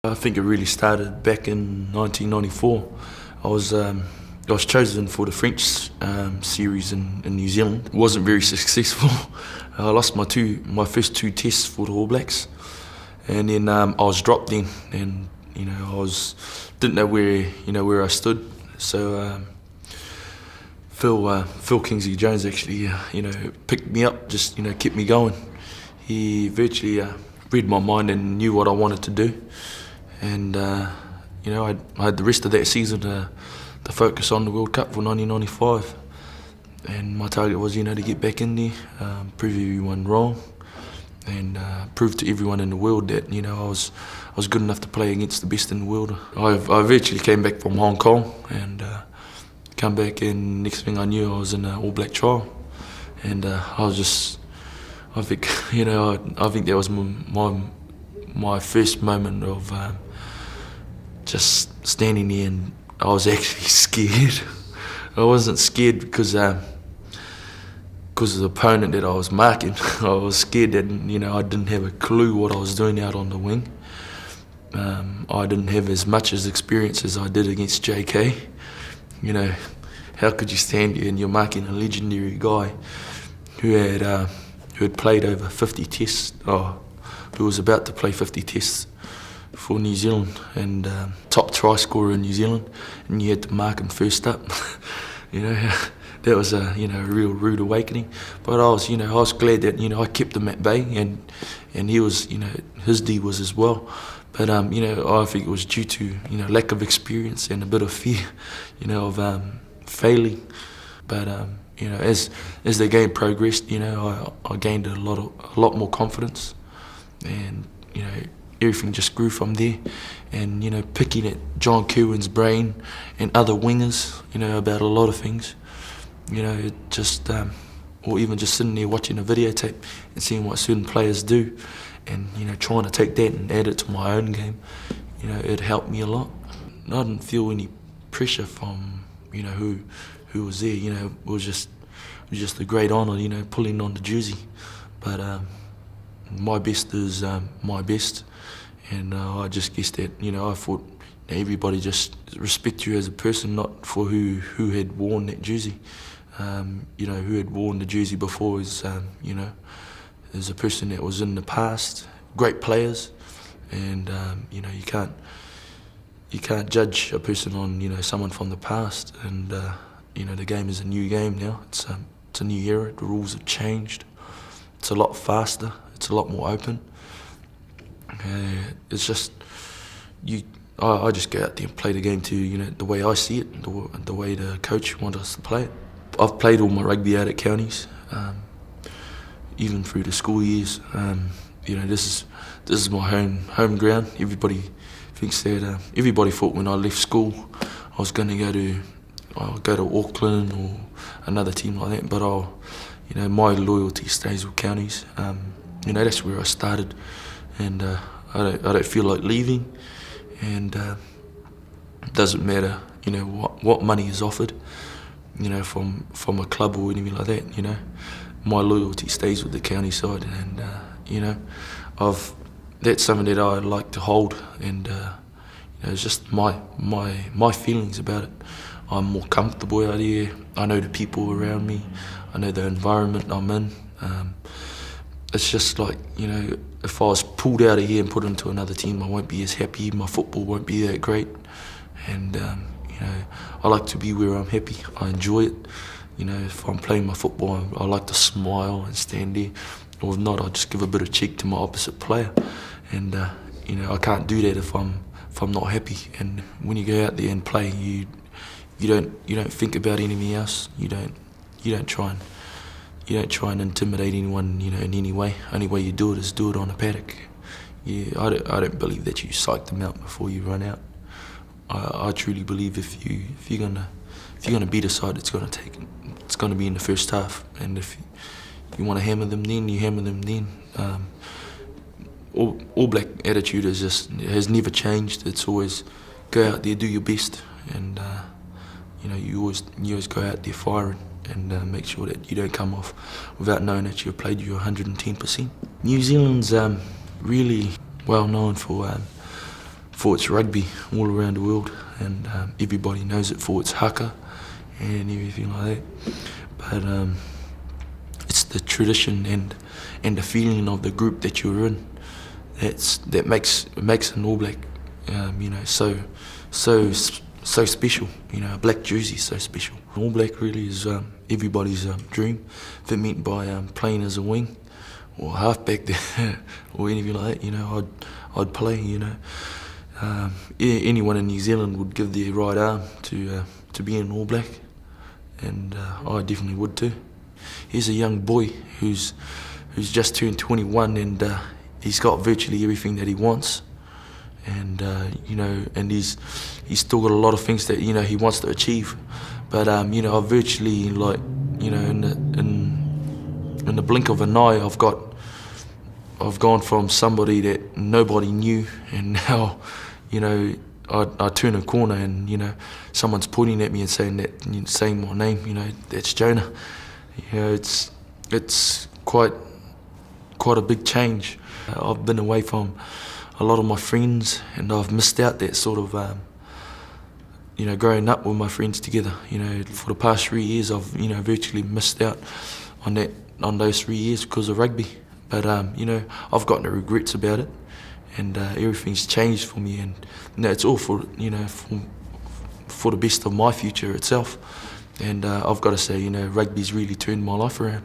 I think it really started back in 1994. I was um, I was chosen for the French series in New Zealand. It wasn't very successful. I lost my first two tests for the All Blacks, and then I was dropped in, and didn't know where I stood. So Phil Kingsley Jones actually picked me up, just kept me going. He virtually read my mind and knew what I wanted to do. And I had the rest of that season to focus on the World Cup for 1995, and my target was to get back in there, prove everyone wrong, and prove to everyone in the world that I was good enough to play against the best in the world. I eventually came back from Hong Kong and come back, and next thing I knew I was in an All Black trial, and I think I think that was my first moment of just standing there, and I was actually scared. I wasn't scared because of the opponent that I was marking. I was scared that I didn't have a clue what I was doing out on the wing. I didn't have as much as experience as I did against JK. How could you stand here and you're marking a legendary guy who had played over 50 tests, who was about to play 50 tests for New Zealand, and top try scorer in New Zealand, and you had to mark him first up. That was a real rude awakening. But I was glad that I kept him at bay, and he was his D was as well. But I think it was due to lack of experience and a bit of fear of failing. But as the game progressed, I gained a lot more confidence, and everything just grew from there. And picking at John Kerwin's brain and other wingers, about a lot of things, it just or even just sitting there watching a videotape and seeing what certain players do, and trying to take that and add it to my own game, it helped me a lot. I didn't feel any pressure from who was there. It was just a great honour, pulling on the jersey. But my best is my best, and I just guess that I thought everybody just respect you as a person, not for who had worn that jersey. Who had worn the jersey before is is a person that was in the past, great players, and you can't judge a person on someone from the past. And the game is a new game now. It's a new era. The rules have changed. It's a lot faster. It's a lot more open. It's just I just go out there and play the game to the way I see it, the way the coach wants us to play it. I've played all my rugby out at counties, even through the school years. This is my home ground. Everybody thinks that. Everybody thought when I left school I was going to go to Auckland or another team like that. But my loyalty stays with counties. That's where I started, and I don't feel like leaving. And it doesn't matter what money is offered from a club or anything like that. My loyalty stays with the county side, and that's something that I like to hold, and it's just my feelings about it. I'm more comfortable out here. I know the people around me. I know the environment I'm in. It's just like, if I was pulled out of here and put into another team, I won't be as happy. My football won't be that great. And, I like to be where I'm happy. I enjoy it. If I'm playing my football, I like to smile and stand there. Or if not, I just give a bit of cheek to my opposite player. And, I can't do that if I'm not happy. And when you go out there and play, you don't think about anything else. You don't try and intimidate anyone, in any way. Only way you do it is do it on a paddock. I don't believe that you psych them out before you run out. I truly believe if you're gonna beat a side, it's gonna be in the first half. And if you want to hammer them, then you hammer them then. All Black attitude has never changed. It's always go out there, do your best, and you always go out there firing, and make sure that you don't come off without knowing that you've played your 110%. New Zealand's really well known for for its rugby all around the world, and everybody knows it for its haka and everything like that. But it's the tradition and the feeling of the group that you're in that makes an All Black, so special. A black jersey is so special. All Black really is everybody's dream. If it meant by playing as a wing or halfback or anything like that, I'd play. Anyone in New Zealand would give their right arm to be an All Black, and I definitely would too. Here's a young boy who's just turned 21, and he's got virtually everything that he wants, and and he's still got a lot of things that he wants to achieve. But I've virtually in the blink of an eye, I've gone from somebody that nobody knew, and now I turn a corner and someone's pointing at me and saying my name. That's Jonah. It's quite a big change. I've been away from a lot of my friends, and I've missed out that sort of growing up with my friends together. For the past 3 years, I've virtually missed out on those 3 years because of rugby. But I've got no regrets about it, and everything's changed for me, and it's all for the best of my future itself. And I've got to say, rugby's really turned my life around.